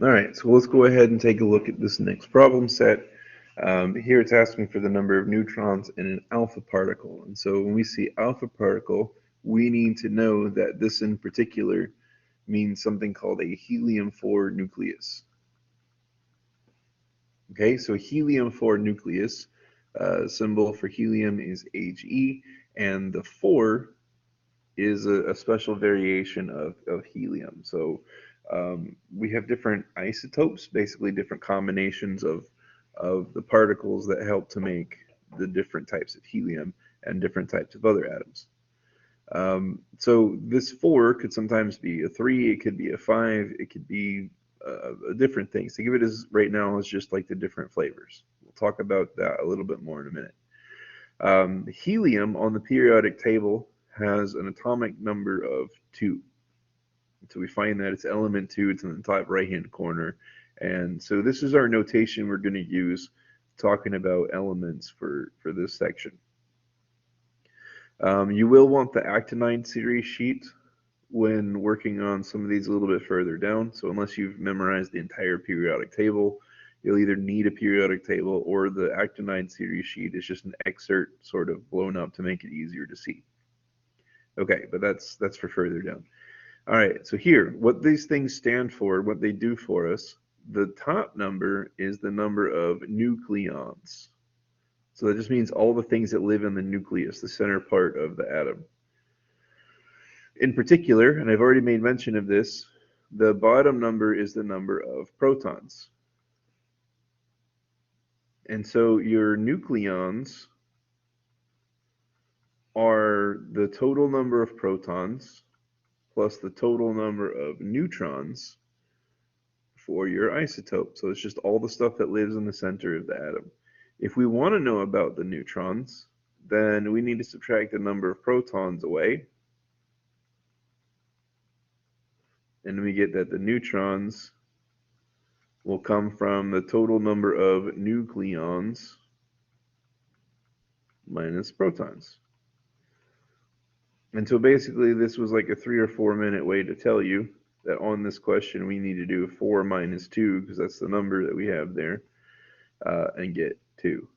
All right, so let's go ahead and take a look at this next problem set. Here it's asking for the number of neutrons in an alpha particle. And so when we see alpha particle, we need to know that this in particular means something called a helium-4 nucleus. Okay, so helium-4 nucleus, symbol for helium is He, and the 4 is a special variation of helium. So we have different isotopes, basically different combinations of the particles that help to make the different types of helium and different types of other atoms. So this 4 could sometimes be a 3, it could be a 5, it could be different things. Think of it as right now as just like the different flavors. We'll talk about that a little bit more in a minute. Helium on the periodic table has an atomic number of 2. So we find that it's element 2, it's in the top right-hand corner. And so this is our notation we're going to use talking about elements for this section. You will want the actinide series sheet when working on some of these a little bit further down. So unless you've memorized the entire periodic table, you'll either need a periodic table or the actinide series sheet is just an excerpt sort of blown up to make it easier to see. Okay, but that's for further down. All right, so here, what these things stand for, what they do for us, the top number is the number of nucleons. So that just means all the things that live in the nucleus, the center part of the atom. In particular, and I've already made mention of this, the bottom number is the number of protons. And so your nucleons are the total number of protons plus the total number of neutrons for your isotope. So it's just all the stuff that lives in the center of the atom. If we want to know about the neutrons, then we need to subtract the number of protons away. And we get that the neutrons will come from the total number of nucleons minus protons. And so basically this was like a 3 or 4 minute way to tell you that on this question we need to do 4 minus 2 because that's the number that we have there and get 2.